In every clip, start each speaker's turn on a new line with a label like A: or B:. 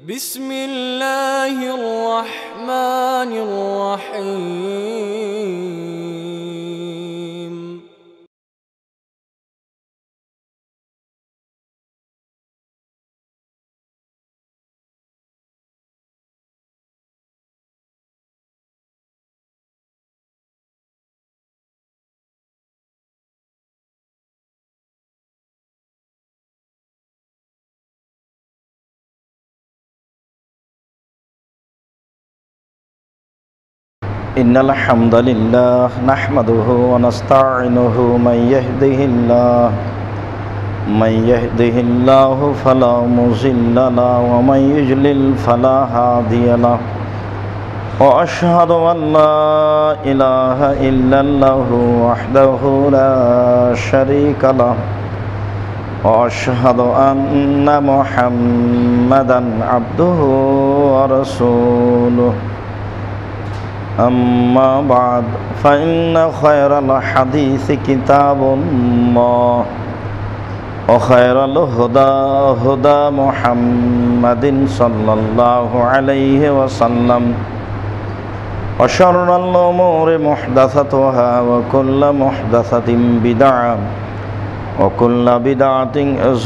A: بسم الله الرحمن الرحيم
B: إن الحمد لله نحمده ونستعينه من يهده الله فلا مضل له ومن يضلل فلا هادي له وأشهد أن لا إله إلا الله وحده لا شريك له وأشهد أن محمدا عبده ورسوله أما بعد فإن خير الحديث كتاب الله وخير الهدى هدى محمد صلى الله عليه وسلم وشر الأمور محدثاتها وكل محدثة بدعة وكل بدعة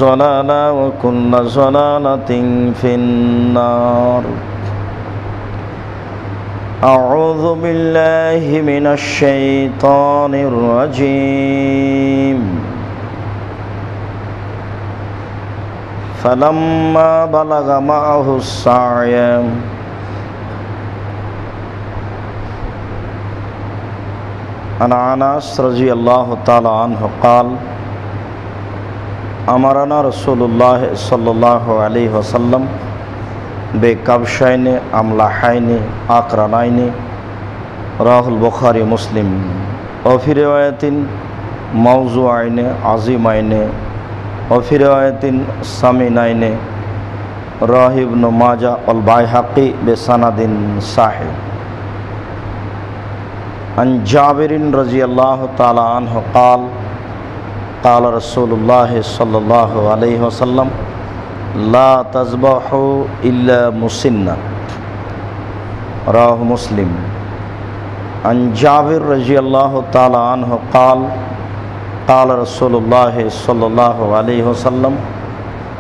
B: ضلالة وكل ضلالة في النار. أعوذ بالله من الشيطان الرجيم. فلما بلغ معه السعي عن أنس رضي الله تعالى عنه قال أمرنا رسول الله صلى الله عليه وسلم बेकबशाइने अमलाहाइने आकरानाइने राहुल बुखारी मुस्लिम वफी रिवायतिन मौज़ूआइने आज़िमाइने वफी रिवायतिन समीनाइने राह इब्न माजा अल बायहक़ी बिसनदिन साहिह अन जाबिरिन रज़ियल्लाहु ताला अन्हु क़ाल क़ाल रसूलुल्लाह सल्लल्लाहु अलैहि वसल्लम ला तज़बहु इल्ला मुसिन्ना राह मुस्लिम अन जाबिर रज़ियल्लाहु ताला अन्हु क़ाल क़ाल रसूलुल्लाह सल्लल्लाहु अलैहि वसल्लम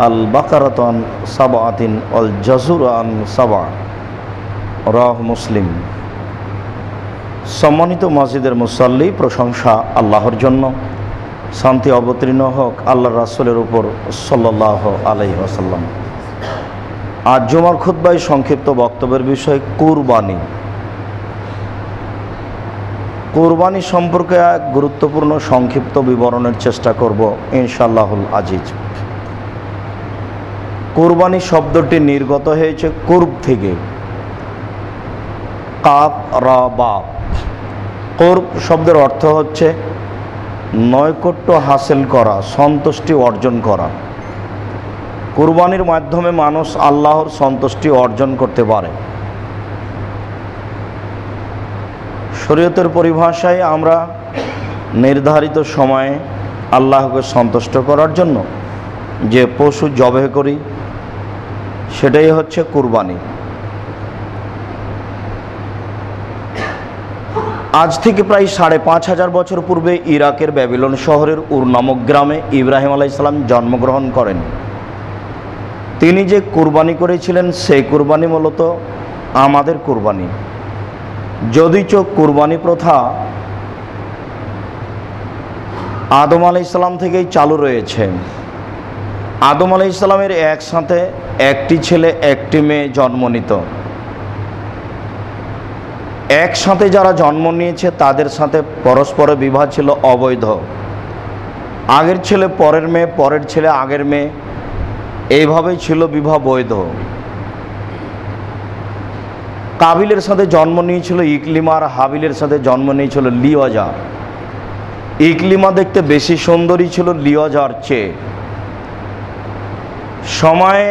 B: अल बकरतु अन सबअतिन अल जज़ुरु अन सबअ राह मुस्लिम। सम्मानित मस्जिदेर मुसल्ली प्रशंसा आल्लाहर जन्य शांति अवतीर्ण होक आल्लाह रासूलेर ऊपर सल्लल्लाहु आलैहि वसल्लम। आज जुमार खुतबाय संक्षिप्त बक्तव्येर विषय कुरबानी। कुरबानी सम्पर्के एक गुरुत्वपूर्ण संक्षिप्त विवरणेर चेष्टा करब इनशाअल्लाहुल आजिज। कुरबानी शब्दटी निर्गत हयेछे कुर्ब थेके, काफ रा बा। कुर्ब शब्देर अर्थ हच्छे नैकट्य हासिल करा, सन्तुष्टि अर्जन करा। कुरबानिर माध्यमे मानुष आल्लाहर सन्तुष्टि अर्जन करते पारे। शरीयतेर परिभाषाय आमरा निर्धारित समय आल्लाहके सन्तुष्ट करार जन्य जे पशु जबह करी सेटाई हच्छे कुरबानी। आज থেকে প্রায় ৫,৫০০ বছর পূর্বে ইরাকের ব্যাবিলন শহরের উর নামক গ্রামে ইব্রাহিম আলাইহিস সালাম জন্মগ্রহণ করেন। তিনি যে কুরবানি করেছিলেন সেই কুরবানি মূলত আমাদের কুরবানি। যদিচ কুরবানি প্রথা আদম আলাইহিস সালাম থেকেই চালু রয়েছে। আদম আলাইহিস সালামের একসাথে একটি ছেলে একটি মেয়ে জন্ম নিত। একসাথে যারা জন্ম নিয়েছে তাদের সাথে পরস্পর বিবাহ ছিল অবৈধ। আগের ছেলে পরের মেয়ে, পরের ছেলে আগের মেয়ে, এইভাবেই ছিল বিবাহ বৈধ। কাবিলের সাথে জন্ম নিয়েছিল ইকলিমা আর হাবিলের সাথে জন্ম নিয়েছিল লিওয়াজা। ইকলিমা দেখতে বেশি সুন্দরী ছিল লিওয়াজার চেয়ে। সময়ে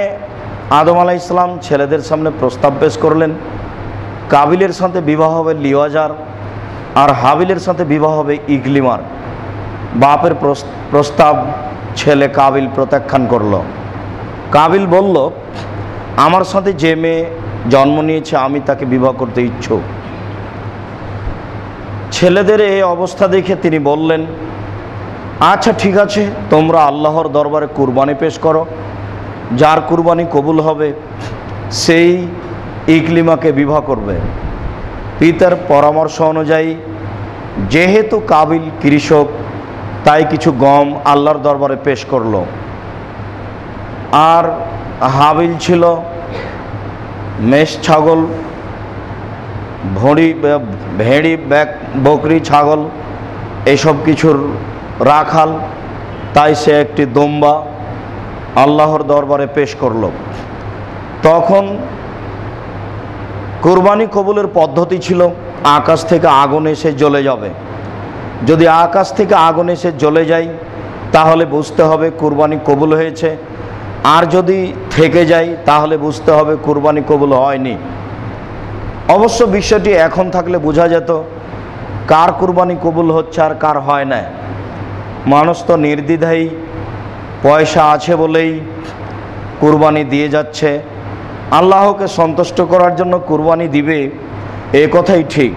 B: আদম আলাইহিস সালাম ছেলেদের সামনে প্রস্তাব পেশ করলেন, কাবিলের সাথে বিবাহ হবে লিওয়াজার আর হাবিলের সাথে বিবাহ হবে ইকলিমার। বাপের প্রস্তাব ছেলে কাবিল প্রত্যাখ্যান করল। কাবিল বলল, আমার সাথে যে মেয়ে জন্ম নিয়েছে আমি তাকে বিবাহ করতে ইচ্ছুক। ছেলেদের এই অবস্থা দেখে তিনি বললেন, আচ্ছা ঠিক আছে, তোমরা আল্লাহর দরবারে কুরবানি পেশ করো, যার কুরবানি কবুল হবে সেই ইকলিমাকে বিবাহ করবে। পিতার পরামর্শ অনুযায়ী যেহেতু কাবিল কৃষক, তাই কিছু গম আল্লাহর দরবারে পেশ করলো, আর হাবিল ছিল মেষ ছাগল, ভেড়ি বকরি ছাগল এইসব কিছুর রাখাল, তাই সে একটি দোম্বা আল্লাহর দরবারে পেশ করলো। তখন কুরবানি কবুলের পদ্ধতি ছিল আকাশ থেকে আগুন এসে জ্বলে যাবে। যদি আকাশ থেকে আগুন এসে জ্বলে যায় তাহলে বুঝতে হবে কুরবানি কবুল হয়েছে, আর যদি থেকে যায় তাহলে বুঝতে হবে কুরবানি কবুল হয়নি। অবশ্য বিষয়টি এখন থাকলে বোঝা যেত কার কুরবানি কবুল হচ্ছে আর কার হয় না। মানুষ তো নির্দ্বিধায় পয়সা আছে বলেই কুরবানি দিয়ে যাচ্ছে, আল্লাহকে সন্তুষ্ট করার জন্য কুরবানি দিবে, এ কথাই ঠিক।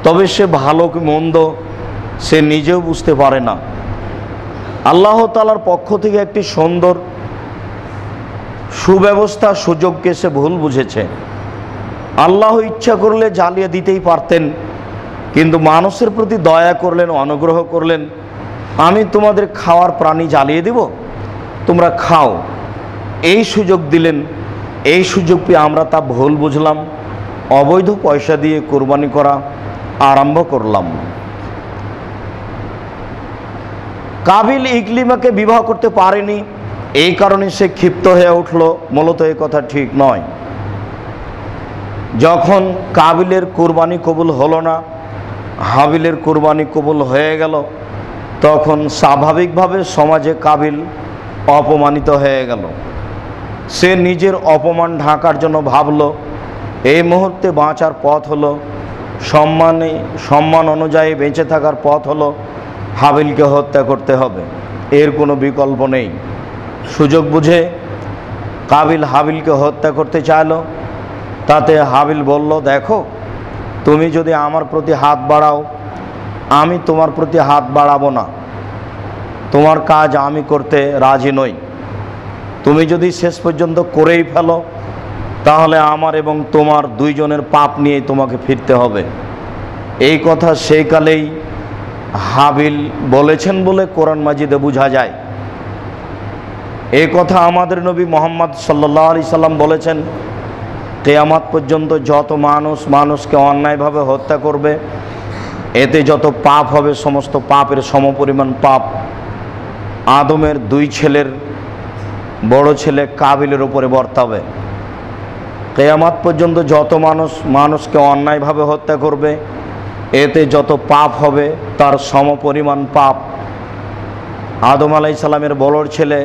B: তবে সে ভালো কি মন্দ সে নিজেও বুঝতে পারে না। আল্লাহ তাআলার পক্ষ থেকে একটি সুন্দর সুব্যবস্থা সুযোগকে সে ভুল বুঝেছে। আল্লাহ ইচ্ছা করলে জ্বালিয়ে দিতেই পারতেন, কিন্তু মানুষের প্রতি দয়া করলেন, অনুগ্রহ করলেন, আমি তোমাদের খাওয়ার প্রাণী জ্বালিয়ে দেব, তোমরা খাও, এই সুযোগ দিলেন। এই সুযোগ পেয়ে আমরা তা ভুল বুঝলাম, অবৈধ পয়সা দিয়ে কোরবানি করা আরম্ভ করলাম। কাবিল ইকলিমাকে বিবাহ করতে পারেনি, এই কারণে সে ক্ষিপ্ত হয়ে উঠল। মূলত এই কথা ঠিক নয়। যখন কাবিলের কুরবানি কবুল হলো না, হাবিলের কুরবানি কবুল হয়ে গেল, তখন স্বাভাবিকভাবে সমাজে কাবিল অপমানিত হয়ে গেল। সে নিজের অপমান ঢাকার জন্য ভাবল এই মুহূর্তে বাঁচার পথ হলো, সম্মান অনুযায়ী বেঁচে থাকার পথ হলো হাবিলকে হত্যা করতে হবে, এর কোনো বিকল্প নেই। সুযোগ বুঝে কাবিল হাবিলকে হত্যা করতে চাইল। তাতে হাবিল বলল, দেখো, তুমি যদি আমার প্রতি হাত বাড়াও আমি তোমার প্রতি হাত বাড়াবো না, তোমার কাজ আমি করতে রাজি নই। তুমি যদি শেষ পর্যন্ত করেই ফেলো তাহলে আমার এবং তোমার দুইজনের পাপ নিয়ে তোমাকে ফিরতে হবে। এই কথা সেই কালেই হাবিল বলেছেন বলে কোরআন মাজিদে বোঝা যায়। এই কথা আমাদের নবী মুহাম্মদ সাল্লাল্লাহু আলাইহি সাল্লাম বলেছেন, কিয়ামত পর্যন্ত যত মানুষকে অন্যায়ভাবে হত্যা করবে এতে যত পাপ হবে সমস্ত পাপের সমপরিমাণ পাপ আদমের দুই ছেলের বড় ছেলে কাবিলের উপরে বর্তাবে। কিয়ামত পর্যন্ত যত মানুষকে অন্যায়ভাবে হত্যা করবে এতে যত পাপ হবে তার সমপরিমাণ পাপ আদম আলাইহিস সালামের বড় ছেলে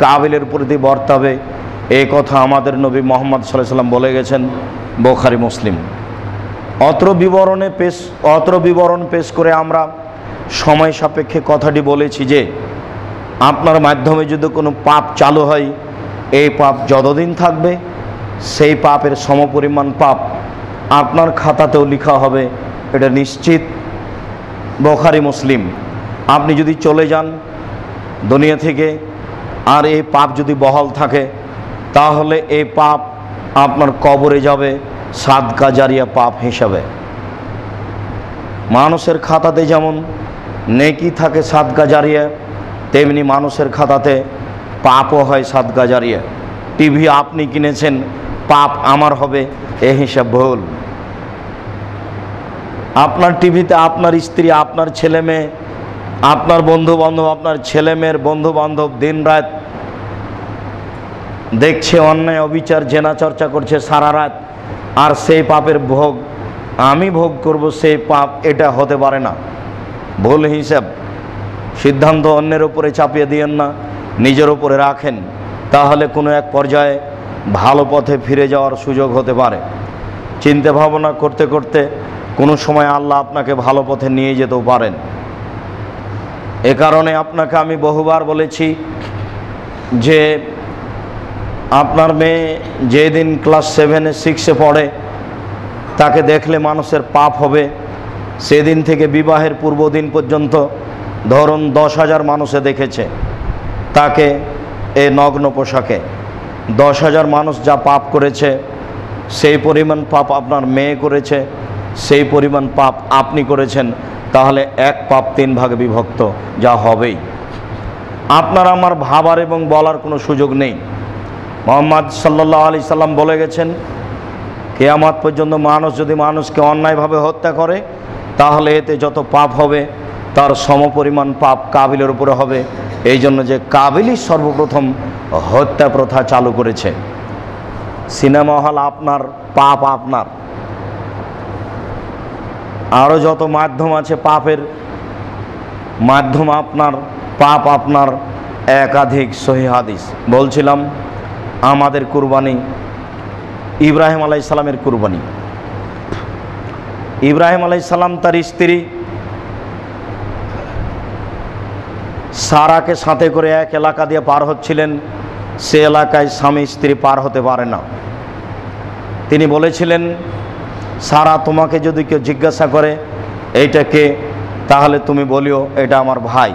B: কাবিলের প্রতি বর্তাবে। এই কথা আমাদের নবী মুহাম্মদ সাল্লাল্লাহু আলাইহি সাল্লাম বলে গেছেন, বুখারী মুসলিম। অত্র বিবরণ পেশ করে আমরা সময় সাপেক্ষে কথাটি বলেছি যে আপনার মাধ্যমে যদি কোনো পাপ চালু হয় এই পাপ যতদিন থাকবে সেই পাপের সমপরিমাণ পাপ আপনার খাতাতেও লেখা হবে, এটা নিশ্চিত। বুখারী মুসলিম। আপনি যদি চলে যান দুনিয়া থেকে আর এই পাপ যদি বহাল থাকে তাহলে এই পাপ আপনার কবরে যাবে সাদকা জারিয়া পাপ হিসাবে। মানুষের খাতাতে যেমন নেকি থাকে সাদকা জারিয়া, তেমনি মানুষের খাতাতে পাপও হয় সাদকা জারিয়া। টিভি আপনি কিনেছেন, পাপ আমার হবে, এ হিসাব ভুল। আপনার টিভিতে আপনার স্ত্রী, আপনার ছেলে মেয়ে, আপনার বন্ধু বান্ধব, আপনার ছেলে মেয়ের বন্ধু বান্ধব দিন রাত দেখছে অন্যায় অবিচার জেনা চর্চা করছে সারা রাত, আর সেই পাপের ভোগ আমি ভোগ করব, সেই পাপ এটা হতে পারে না। ভুল হিসাব। সিদ্ধান্ত অন্যের উপরে চাপিয়ে দিয়েন না, নিজের উপরে রাখেন, তাহলে কোনো এক পর্যায়ে ভালো পথে ফিরে যাওয়ার সুযোগ হতে পারে। চিন্তা ভাবনা করতে করতে কোনো সময় আল্লাহ আপনাকে ভালো পথে নিয়ে যেতেও পারেন। এ কারণে আপনাকে আমি বহুবার বলেছি যে আপনার মেয়ে যেদিন ক্লাস 7 6 পড়ে তাকে দেখলে মানুষের পাপ হবে, সেদিন থেকে বিবাহের পূর্বদিন পর্যন্ত ধরুন 10,000 মানুষে দেখেছে তাকে এই নগ্ন পোশাকে। 10,000 মানুষ যা পাপ করেছে সেই পরিমাণ পাপ আপনার মেয়ে করেছে, সেই পরিমাণ পাপ আপনি করেছেন, তাহলে এক পাপ 3 ভাগে বিভক্ত, যা হবেই। আপনার আমার ভাবার এবং বলার কোনো সুযোগ নেই। মুহাম্মদ সাল্লাল্লাহু আলাইহি সাল্লাম বলে গেছেন, কিয়ামত পর্যন্ত মানুষ যদি মানুষকে অন্যায়ভাবে হত্যা করে তাহলে এতে যত পাপ হবে তার সমপরিমাণ পাপ কাবিলের উপরে হবে। এই জন্য যে কাবিলই সর্বপ্রথম হত্যা প্রথা চালু করেছে। সিনেমা হল আপনার, পাপ আপনার। আরও যত মাধ্যম আছে পাপের, মাধ্যম আপনার, পাপ আপনার। একাধিক সহিহ হাদিস। বলছিলাম আমাদের কুরবানি ইব্রাহিম আলাইহিস সালামের কুরবানি। ইব্রাহিম আলাইহিস সালাম তার স্ত্রী সারাকে সাথে করে এক এলাকা দিয়ে পার হচ্ছিলেন, সে এলাকায় স্বামী স্ত্রী পার হতে পারে না। তিনি বলেছিলেন, সারা তোমাকে যদি কেউ জিজ্ঞাসা করে এইটা কে, তাহলে তুমি বলিও এটা আমার ভাই।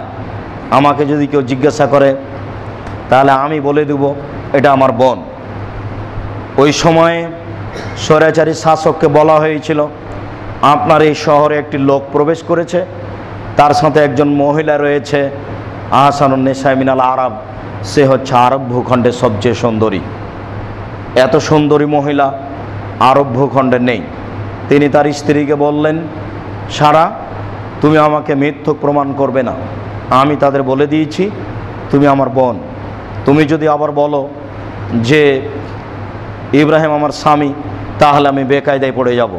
B: আমাকে যদি কেউ জিজ্ঞাসা করে তাহলে আমি বলে দেব এটা আমার বোন। ওই সময়ে স্বৈরাচারী শাসককে বলা হয়েছিল, আপনার এই শহরে একটি লোক প্রবেশ করেছে, তার সাথে একজন মহিলা রয়েছে, আহসানুন নিসা মিনাল আরব, সে হচ্ছে আরব ভূখণ্ডের সবচেয়ে সুন্দরী। এত সুন্দরী মহিলা আরব ভূখণ্ডে নেই। তিনি তার স্ত্রীকে বললেন, সারা তুমি আমাকে মিথ্যুক প্রমাণ করবে না, আমি তাদের বলে দিয়েছি তুমি আমার বোন। তুমি যদি আবার বলো যে ইব্রাহিম আমার স্বামী, তাহলে আমি বেকায়দায় পড়ে যাব।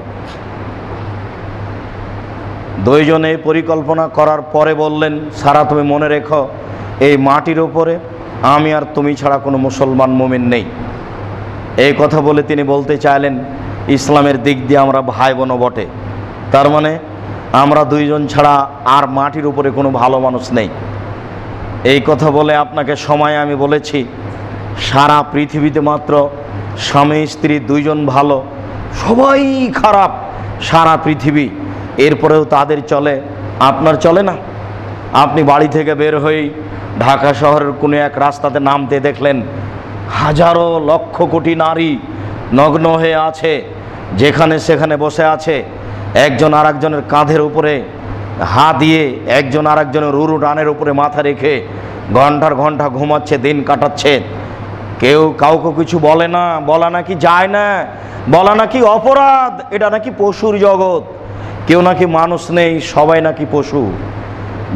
B: দুইজনে পরিকল্পনা করার পরে বললেন, সারা তুমি মনে রেখো এই মাটির ওপরে আমি আর তুমি ছাড়া কোনো মুসলমান মুমিন নেই। এই কথা বলে তিনি বলতে চাইলেন ইসলামের দিক দিয়ে আমরা ভাই বোনও বটে, তার মানে আমরা দুইজন ছাড়া আর মাটির উপরে কোনো ভালো মানুষ নেই। এই কথা বলে আপনাকে সময় আমি বলেছি সারা পৃথিবীতে মাত্র স্বামী স্ত্রী দুইজন ভালো, সবাই খারাপ সারা পৃথিবী। এরপরেও তাদের চলে, আপনার চলে না। আপনি বাড়ি থেকে বের হয়েই ঢাকা শহরের কোনো এক রাস্তাতে নামতে দেখলেন হাজারো লক্ষ কোটি নারী নগ্ন হয়ে আছে, যেখানে সেখানে বসে আছে, একজন আরেকজনের কাঁধের উপরে হাত দিয়ে, একজন আরেকজনের রুরু ডানের উপরে মাথা রেখে ঘন্টার ঘন্টা ঘুমাচ্ছে, দিন কাটাচ্ছে। কেউ কাউকে কিছু বলে না, বলা নাকি যায় না, বলা নাকি অপরাধ, এটা নাকি পশুর জগৎ। কেউ নাকি মানুষ নেই, সবাই নাকি পশু।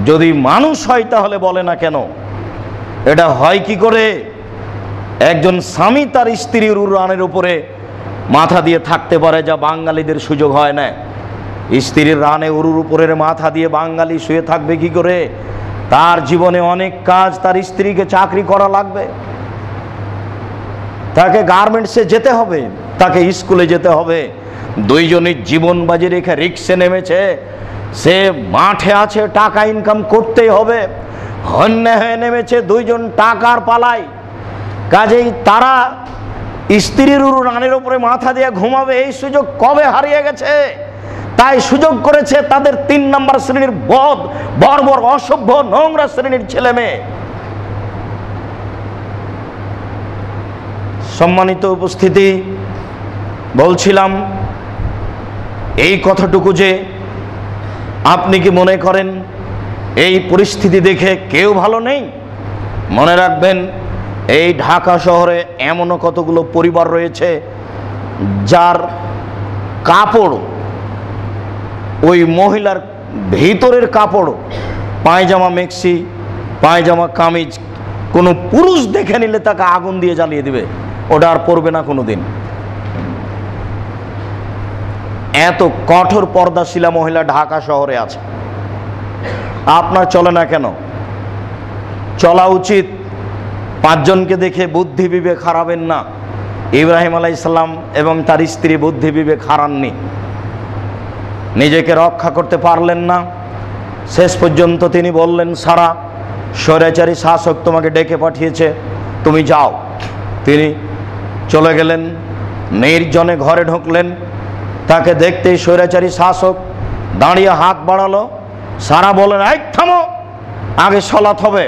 B: যদি মানুষ হয় তাহলে বলে না কেন? এটা হয় কি করে? একজন স্বামী তার স্ত্রীর উড়ানের উপরে মাথা দিয়ে থাকতে পারে, যা বাঙালিদের সুযোগ হয় না। স্ত্রীর রানে উরুর উপরের মাথা দিয়ে বাঙালি শুয়ে থাকবে কি করে? তার জীবনে অনেক কাজ, তার স্ত্রীকে চাকরি করা লাগবে, তাকে গার্মেন্টসে যেতে হবে, তাকে স্কুলে যেতে হবে। দুইজনের জীবন বাজি রেখে রিক্সে নেমেছে, সে মাঠে আছে, টাকা ইনকাম করতেই হবে। হন্যে হয়ে নেমেছে, দুইজন টাকার পালায়। কাজেই তারা স্ত্রীর রানের উপরে মাথা দিয়ে ঘুমাবে, এই সুযোগ কবে হারিয়ে গেছে। তাই সুযোগ করেছে তাদের 3 নম্বর শ্রেণীর বর্বর অসভ্য নোংরা শ্রেণীর ছেলে মেয়ে। সম্মানিত উপস্থিতি, বলছিলাম এই কথাটুকু যে আপনি কি মনে করেন এই পরিস্থিতি দেখে কেউ ভালো নেই? মনে রাখবেন, এই ঢাকা শহরে এমনও কতগুলো পরিবার রয়েছে যার কাপড়, ওই মহিলার ভিতরের কাপড়, পায়জামা মেক্সি, পায়জামা কামিজ, কোনো পুরুষ দেখে নিলে তাকে আগুন দিয়ে জ্বালিয়ে দিবে, ওটা আর পরবে না কোনো দিন। এত কঠোর পর্দাশীলা মহিলা ঢাকা শহরে আছে। আপনার চলে না কেন? চলা উচিত। 5 জনকে দেখে বুদ্ধি বিবেক হারাবেন না। ইব্রাহিম আলাইহিস সালাম এবং তার স্ত্রী বুদ্ধি বিবেক হারাননি, নিজেকে রক্ষা করতে পারলেন না। শেষ পর্যন্ত তিনি বললেন, সারা, স্বৈরাচারী শাসক তোমাকে ডেকে পাঠিয়েছে, তুমি যাও। তিনি চলে গেলেন, নির্জনে ঘরে ঢুকলেন। তাকে দেখতেই স্বৈরাচারী শাসক দাঁড়িয়ে হাত বাড়ালো। সারা বলেন, এই থামো, আগে সালাত হবে,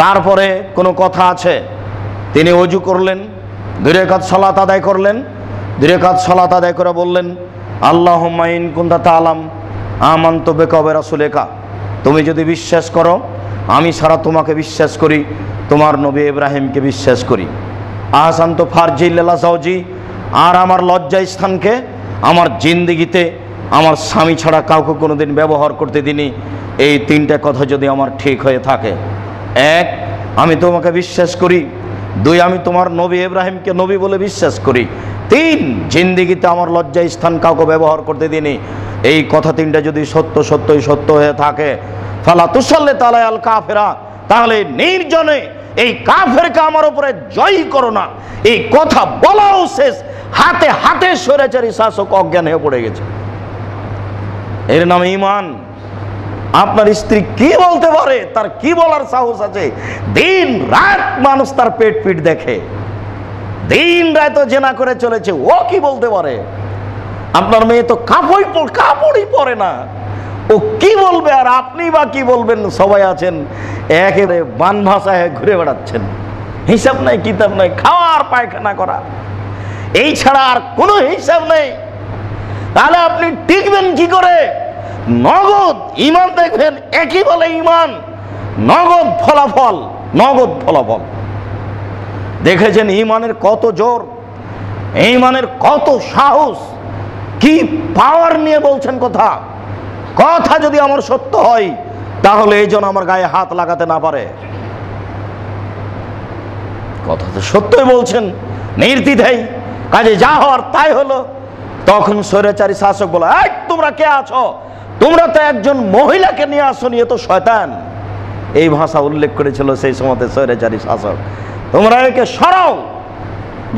B: তারপরে কোনো কথা আছে। তিনি ওযু করলেন, 2 রাকাত সালাত আদায় করলেন। 2 রাকাত সালাত আদায় করে বললেন, আল্লাহুম্মা ইন কুনতা তাআলাম আমানতু বিকা ওয়া রাসূলিকা, তুমি যদি বিশ্বাস করো আমি সারা তোমাকে বিশ্বাস করি, তোমার নবী ইব্রাহিমকে বিশ্বাস করি। আহসানতু ফারজি লিল্লাহ যাওজি, আর আমার লজ্জা স্থানকে আমার জিন্দেগিতে আমার স্বামী ছাড়া কাউকে কোনোদিন ব্যবহার করতে দিনি। এই 3টা কথা যদি আমার ঠিক হয়ে থাকে, 1, আমি তোমাকে বিশ্বাস করি, 2, আমি তোমার নবী ইব্রাহিমকে নবী বলে বিশ্বাস করি, 3, জিন্দেগিতে আমার লজ্জা স্থান কাউকে ব্যবহার করতে দিনি। এই কথা 3টা যদি সত্যই সত্য হয়ে থাকে, ফালা তুসাল্লি তাআলা আল কাফেরা, তাহলে নির্জনে এই কাফেরকে আমার উপরে জয় করো না। এই কথা বলাও শেষ, হাতে হাতে স্বৈরাচারী শাসক অজ্ঞান হয়ে পড়ে গেছে। এর নামে ঈমান। আপনার স্ত্রী কি বলতে পারে, তার কি বলার সাহস আছে? দিন রাত মানুষ তার পেট পিট দেখে, দিন রাত জেনা করে চলেছে, ও কি বলতে পারে? আপনার মেয়ে তো কাপড়ই পরে না, ও কি বলবে? আর আপনি বা কি বলবেন? সবাই আছেন একেবারে বান ভাষায় ঘুরে বেড়াচ্ছেন, হিসাব নাই কিতাব নাই, খাওয়ার পায়খানা করা, এই ছাড়া আর কোনো হিসাব নেই। তাহলে আপনি টিকবেন কি করে? নগদ ঈমান দেখবেন, একই বলে ঈমান, নগদ ফলাফল, নগদ ফলাফল। দেখেছেন ঈমানের কত জোর, ঈমানের কত সাহস, কি পাওয়ার নিয়ে বলছেন কথা। কথা যদি আমার সত্য হয়, তাহলে এই জন আমার গায়ে হাত লাগাতে না পারে। কথা তো সত্যই বলছেন, নির্দ্বিধাই, কাজে যা হওয়ার তাই হলো। তখন স্বৈরাচারী শাসক বলে, এই তোমরা কে আছো? তোমরা তো একজন মহিলাকে নিয়ে আসো, নিয়ে তো শয়তান। এই ভাষা উল্লেখ করেছিল সেই সময় স্বৈরাচারী শাসক। তোমরা একে সরাও,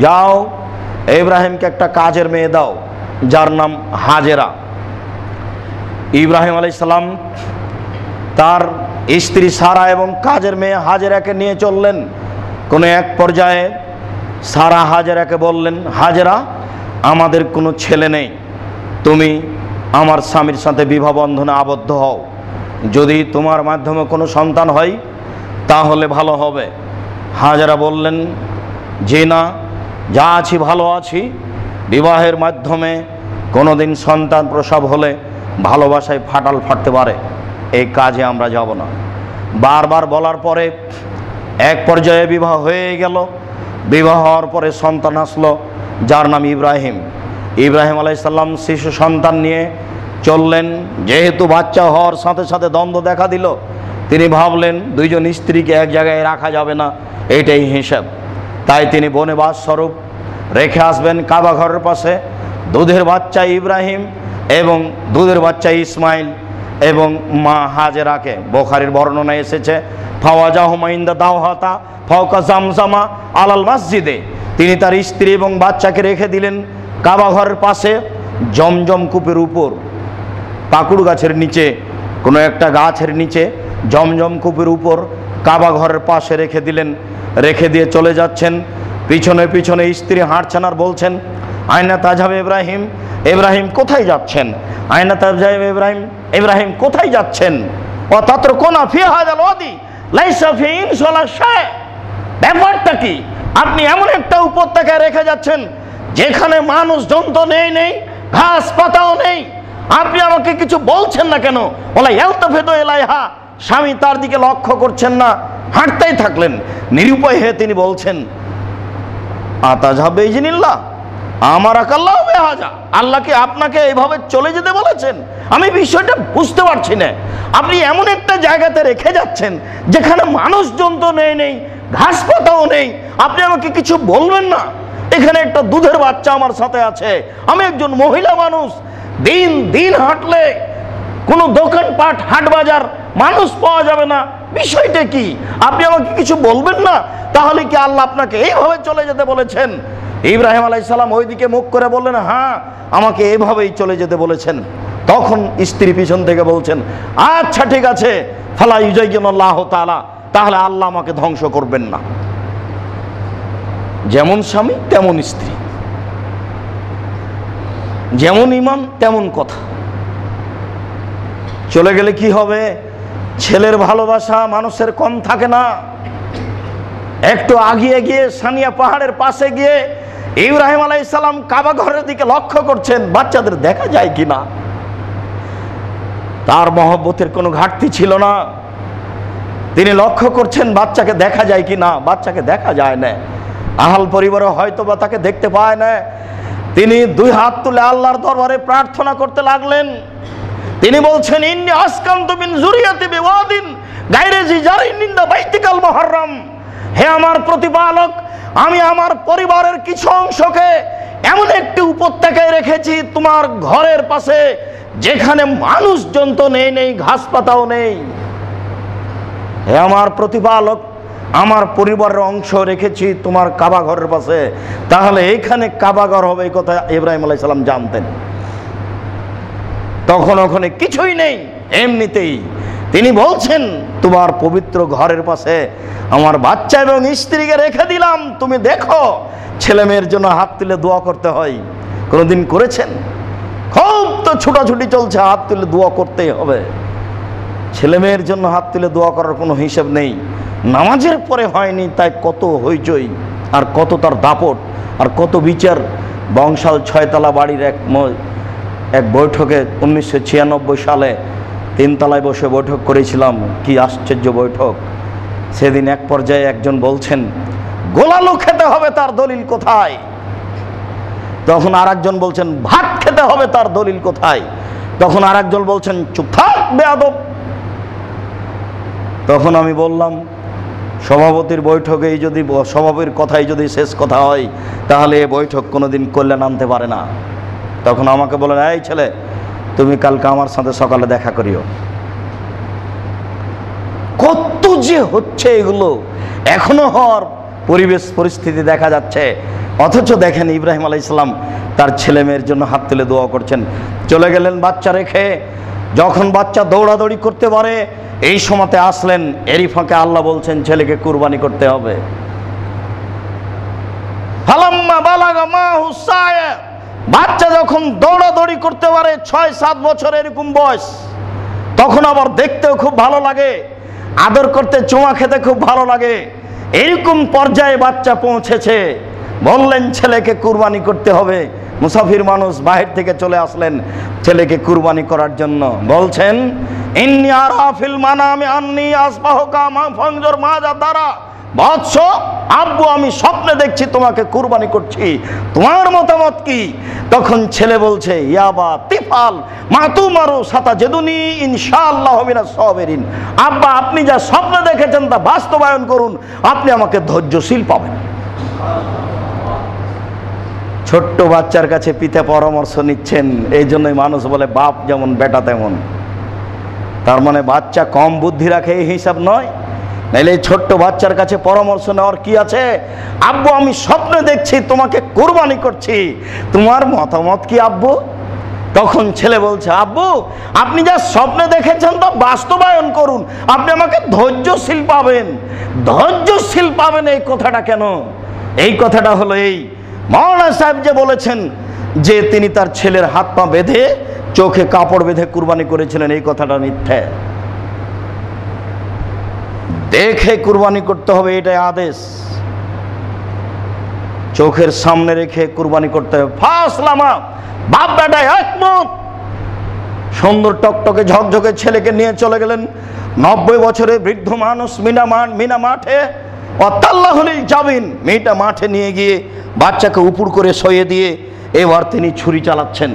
B: যাও ইব্রাহিমকে একটা কাজের মেয়ে দাও, যার নাম হাজেরা। ইব্রাহিম আলাইহিস সালাম তার স্ত্রী সারা এবং কাজের মেয়ে হাজেরাকে নিয়ে চললেন। কোনো এক পর্যায়ে সারা হাজেরাকে বললেন, হাজেরা, আমাদের কোনো ছেলে নেই, তুমি আমার স্বামীর সাথে বিবাহ বন্ধনে আবদ্ধ হও, যদি তোমার মাধ্যমে কোনো সন্তান হয় তাহলে ভালো হবে। হাজেরা বললেন, যে না, যা আছি ভালো আছি, বিবাহের মাধ্যমে কোনোদিন সন্তান প্রসব হলে ভালোবাসায় ফাটল ফাটতে পারে, এই কাজে আমরা যাব না। বারবার বলার পরে এক পর্যায়ে বিবাহ হয়ে গেল। বিবাহ হওয়ার পরে সন্তান আসলো, যার নাম ইব্রাহিম। ইব্রাহিম আলাইহিস সালাম শিশু সন্তান নিয়ে চললেন। যেহেতু বাচ্চা হওয়ার সাথে সাথে দ্বন্দ্ব দেখা দিল, তিনি ভাবলেন 2জন স্ত্রীকে এক জায়গায় রাখা যাবে না, এইটাই হিসাব। তাই তিনি বনবাস স্বরূপ রেখে আসবেন কাবা ঘরের পাশে দুধের বাচ্চা ইব্রাহিম এবং দুধের বাচ্চা ইসমাইল এবং মা হাজেরাকে। বুখারীর বর্ণনা এসেছে, ফাওয়াজাহুমা ইনদা দাওহাতা ফাওকা জামজামা আলাল মসজিদে, তিনি তার স্ত্রী এবং বাচ্চাকে রেখে দিলেন কাবা ঘরের পাশে জমজম কূপের উপর, পাকুড় গাছের নিচে, কোনো একটা গাছের নিচে জমজম কূপের উপর কাবা ঘরের পাশে রেখে দিলেন। রেখে দিয়ে চলে যাচ্ছেন, পিছনে পিছনে স্ত্রী হাঁটছেন আর বলছেন, আয়না তাজহাব ইব্রাহিম, ইব্রাহিম কোথায় যাচ্ছেন? আয়না তাজহাব ইব্রাহিম, ইব্রাহিম কোথায় যাচ্ছেন? ও তাতরকুনা ফি হাযাল ওয়াদি লাইসা ফি ইনসালা শাই, ব্যাপারটা কি? আপনি এমন একটা উপত্যকায় রেখে যাচ্ছেন যেখানে মানুষ জন্তু নেই, ঘাস পাতাও নেই, আপনি আমাকে কিছু বলছেন না কেন? ওলা ইয়ালতাফিতু ইলাইহা, স্বামী তার দিকে লক্ষ্য করছেন না, হাঁটতেই থাকলেন। নিরুপায় হয়ে তিনি বলছেন, আতাজহাব বিইজনিল্লাহ, আমার আকাল্লাহ বেহাজা, আল্লাহকে আপনাকে এইভাবে চলে যেতে বলেছেন? আমি বিষয়টা বুঝতে পারছি না। আপনি এমন একটা জায়গাতে রেখে যাচ্ছেন যেখানে মানুষ জন্তু নেই, ঘাস পাতাও নেই, আপনি আমাকে কিছু বলবেন না? এখানে একটা দুধের বাচ্চা আমার সাথে আছে, আমি একজন মহিলা মানুষ, দিন দিন হাঁটলে কোনো দোকানপাট হাট বাজার মানুষ পাওয়া যাবে না, বিষয়টা কি? আপনি আমাকে কিছু বলবেন না? তাহলে কি আল্লাহ আপনাকে এইভাবে চলে যেতে বলেছেন? ইব্রাহিম আলাইহিস সালাম ওইদিকে মুখ করে বললেন, হ্যাঁ, আমাকে এইভাবেই চলে যেতে বলেছেন। তখন স্ত্রী পিছন থেকে বলছেন, আচ্ছা ঠিক আছে, ফালা ইউজাইয়িনুল্লাহু তাআলা, তাহলে আল্লাহ আমাকে ধ্বংস করবেন না। যেমন স্বামী তেমন স্ত্রী, যেমন ঈমান তেমন কথা। চলে গেলে কি হবে? ছেলের ভালোবাসা মানুষের কম থাকে না। একটু আগিয়ে গিয়ে সানিয়া পাহাড়ের পাশে গিয়ে ইব্রাহিম আলাইহিস সালাম কাবা ঘরের দিকে লক্ষ্য করছেন, বাচ্চাদের দেখা যায় কিনা। তার মহব্বতের কোনো ঘাটতি ছিল না। তিনি লক্ষ্য করছেন বাচ্চাকে দেখা যায় কিনা। বাচ্চাকে দেখা যায় না, আহাল পরিবারে হয়তো বা তাকে দেখতে পায় না। তিনি দুই হাত তুলে আল্লাহর দরবারে প্রার্থনা করতে লাগলেন। তিনি বলছেন, ইন্নী আসকানতু মিন যুরিয়াতি বিওয়াদিন গায়রি জি জারিন ইনদা বাইতিকাল মুহাররম। হে আমার প্রতিপালক, আমি আমার পরিবারের কিছু অংশকে এমন একটি উপত্যকায় রেখেছি তোমার ঘরের পাশে, যেখানে মানুষজন তো নেই, ঘাস পাতাও নেই। হে আমার প্রতিপালক, আমার পরিবারের অংশ রেখেছি তোমার কাবা ঘরের পাশে, তাহলে এখানে কাবা ঘর হবে, এই কথা ইব্রাহিম আলাইহিস সালাম জানতেন। তখন ওখানে কিছুই নেই, এমনিতেই তিনি বলছেন, তোমার পবিত্র ঘরের পাশে আমার বাচ্চা এবং স্ত্রীকে রেখে দিলাম, তুমি দেখো। ছেলে মেয়ের জন্য হাত তুলে দোয়া করতে হয়, কোনোদিন করেছেন? খুব তো ছুটাছুটি চলছে, হাত তুলে দোয়া করতেই হবে। ছেলে মেয়ের জন্য হাত তুলে দোয়া করার কোনো হিসেব নেই। নামাজের পরে হয়নি, তাই কত হইচই, আর কত তার দাপট, আর কত বিচার। বংশাল 6 তলা বাড়ির এক বৈঠকে 1996 সালে 3 তলায় বসে বৈঠক করেছিলাম। কি আশ্চর্য বৈঠক! সেদিন এক পর্যায়ে একজন বলছেন, গোলালু খেতে হবে, তার দলিল কোথায়? তখন আর একজন বলছেন, ভাত খেতে হবে, তার দলিল কোথায়? তখন আর একজন বলছেন, চুপ থাক বেয়াদব। তখন আমি বললাম, সভাপতির বৈঠকেই যদি, সভাপতির কথাই যদি শেষ কথা হয়, তাহলে এ বৈঠক কোনোদিন কল্যাণ আনতে পারে না। তখন আমাকে বলেন, এই ছেলে, তুমি কালকে আমার সাথে সকালে দেখা করিও। কত যে হচ্ছে এগুলো, এখনো হওয়ার পরিবেশ পরিস্থিতি দেখা যাচ্ছে। অথচ দেখেন ইব্রাহিম আলাইহিস সালাম তার ছেলে মেয়ের জন্য হাত তুলে দোয়া করছেন। চলে গেলেন বাচ্চা রেখে। যখন বাচ্চা দৌড়াদৌড়ি করতে পারে, এই সময়তে আসলেন। এরই ফাঁকে আল্লাহ বলছেন, ছেলেকে কুরবানি করতে হবে। ফালাম্মা বালাগা মাহু সায়া, বাচ্চা যখন দৌড়াদৌড়ি করতে পারে, 6-7 বছর এরকম বয়স, তখন আবার দেখতেও খুব ভালো লাগে, আদর করতে, চুমা খেতে খুব ভালো লাগে। এরকম পর্যায়ে বাচ্চা পৌঁছেছে। বললেন, ছেলেকে কুরবানি করতে হবে। মুসাফির মানুষ বাহির থেকে চলে আসলেন ছেলেকে কুরবানি করার জন্য। বলছেন, ইন্নী আরা ফিল মানামি আন্নী আসবাহুকা মা ফানজুর মাজা তারা। বৎস, আব্বু, আমি স্বপ্নে দেখছি তোমাকে কুরবানি করছি, তোমার মতামত কি? তখন ছেলে বলছে, ইয়াবা তিফাল মা তুমারু সাতাজিদুনি ইনশাআল্লাহু মিনাস সাবিরিন। আব্বা, আপনি যা স্বপ্নে দেখেছেন তা বাস্তবায়ন করুন, আপনি আমাকে ধৈর্যশীল পাবেন। ছোট্ট বাচ্চার কাছে পিতা পরামর্শ নিচ্ছেন। এই জন্যই মানুষ বলে, বাপ যেমন বেটা তেমন। তার মানে বাচ্চা কম বুদ্ধি রাখে এই হিসাব নয়। নাইলে ছোট্ট বাচ্চার কাছে পরামর্শ নেওয়ার কি আছে? আব্বু, আমি স্বপ্নে দেখছি তোমাকে কুরবানি করছি, তোমার মতামত কি আব্বু? তখন ছেলে বলছে, আব্বু, আপনি যা স্বপ্নে দেখেছেন তা বাস্তবায়ন করুন, আপনি আমাকে ধৈর্যশীল পাবেন। ধৈর্যশীল পাবেন, এই কথাটা কেন? এই কথাটা হলো এই, মাওলানা সাহেব যে বলেছেন যে তিনি তার ছেলের হাত পা বেঁধে, চোখে কাপড় বেঁধে কুরবানি করেছিলেন, এই কথাটা মিথ্যা। দেখে কুরবানি করতে হবে, এটাই আদেশ। চোখের সামনে রেখে কুরবানি করতে হবে। ফাসলামা, বাপ বেটা একমত। সুন্দর টকটকে ঝকঝকে ছেলেকে নিয়ে চলে গেলেন 90 বছরের বৃদ্ধ মানুষ মিনা মাঠে। অতাল্লাহুল জাবিন, মেয়েটা মাঠে নিয়ে গিয়ে বাচ্চাকে উপুড় করে শুইয়ে দিয়ে এবার তিনি ছুরি চালাচ্ছেন।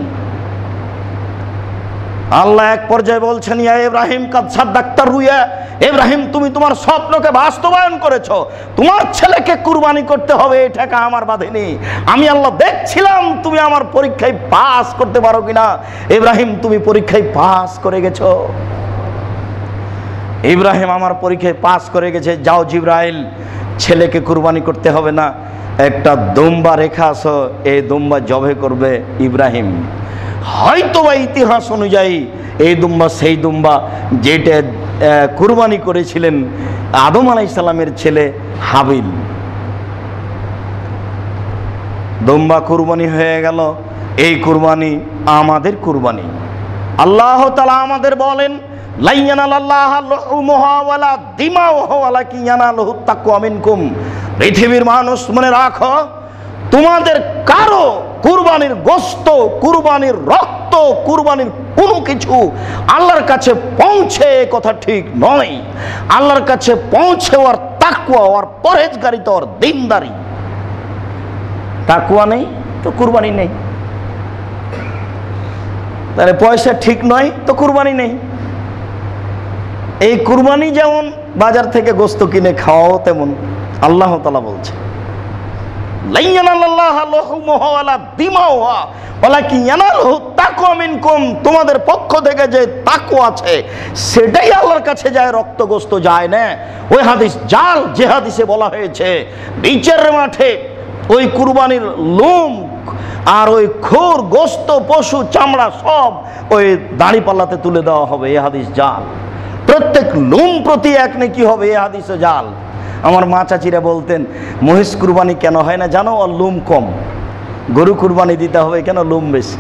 B: আল্লাহ এক পর্যায়ে বলছেন, ইয়া ইব্রাহিম কাদ সাদ্দাকতা রুয়া। ইব্রাহিম, তুমি তোমার স্বপ্নকে বাস্তবায়ন করেছো, তোমার ছেলেকে কুরবানি করতে হবে, এই টাকা আমার বাঁধেনি। আমি আল্লাহ দেখছিলাম তুমি আমার পরীক্ষায় পাস করতে পারো কিনা। ইব্রাহিম, তুমি পরীক্ষায় পাস করে গেছো। ইব্রাহিম আমার পরীক্ষায় পাস করে গেছে। যাও জিবরাইল, ছেলেকে কুরবানি করতে হবে না, একটা দুম্বা রেখা আসো, এই দুম্বা জবে করবে ইব্রাহিম। হয়তো বা ইতিহাস অনুযায়ী এই দুম্বা সেই দুম্বা যেটা কুরবানি করেছিলেন আদম আলাইহিস সালামের ছেলে হাবিল। দুম্বা কুরবানি হয়ে গেল। এই কুরবানি আমাদের কুরবানি। আল্লাহ তাআলা আমাদের বলেন, লা ইয়ানালাল্লাহা লুহুমুহা ওয়ালা দিমাউহা ওয়ালাকিন ইয়ানালুহু তাকওয়া মিনকুম। পৃথিবীর মানুষ মনে রাখো, তোমাদের কারো কুরবানির গোশত, কুরবানির রক্ত, কুরবানির কোনো কিছু আল্লাহর কাছে পৌঁছে এ কথা ঠিক নয়। আল্লাহর কাছে পৌঁছে ওর তাকওয়া, ওর পরহেজগারিতা, ওর দিনদারি। তাকওয়া নেই তো কুরবানি নেই। তাহলে পয়সা ঠিক নয় তো কুরবানি নেই। এই কুরবানি যেমন বাজার থেকে গোশত কিনে খাওয়াও তেমন। আল্লাহ তাআলা বলছে, লা ইয়ানালাল্লাহা লুহুমুহা ওয়ালা দিমাউহা ওয়ালাকিন ইয়ানালুহু তাকওয়া মিনকুম। তোমাদের পক্ষ থেকে যে তাকওয়া আছে সেটাই আল্লাহর কাছে যায়, রক্ত গোশত যায় না। ওই হাদিস জাল, যে হাদিসে বলা হয়েছে বিচারের মাঠে ওই কুরবানির লোম আর ওই খুর, গোশত, পশু, চামড়া সব ওই দাড়ি পাল্লাতে তুলে দেওয়া হবে। এই হাদিস জাল। প্রত্যেক লোম প্রতি এক নেকি হবে, এই হাদিসও জাল। আমার মা চাচিরা বলতেন, মহিষ কুরবানি কেন হয় না জানো? ওর লোম কম। গরু কুরবানি দিতে হবে কেন? লোম বেশি।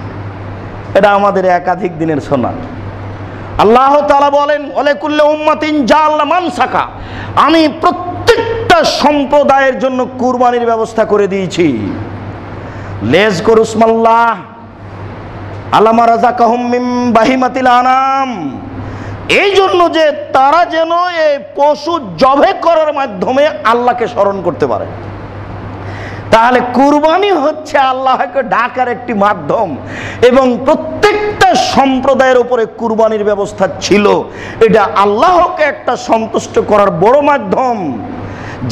B: এটা আমাদের একাধিক দিনের শোনা। আল্লাহ তাআলা বলেন, ওয়ালিকুল্লি উম্মাতিন জাআলনা মানসাকা। আমি প্রত্যেকটা সম্প্রদায়ের জন্য কুরবানির ব্যবস্থা করে দিয়েছি। লিয়াযকুরু ইসমাল্লাহ আলা মা রাযাকাহুম মিন বাহিমাতিল আনাম। এই জন্য যে তারা যেন এই পশু জবে করার মাধ্যমে আল্লাহকে স্মরণ করতে পারে। তাহলে কুরবানি হচ্ছে আল্লাহকে ডাকার একটি মাধ্যম, এবং প্রত্যেকটা সম্প্রদায়ের উপরে কুরবানির ব্যবস্থা ছিল। এটা আল্লাহকে একটা সন্তুষ্ট করার বড় মাধ্যম।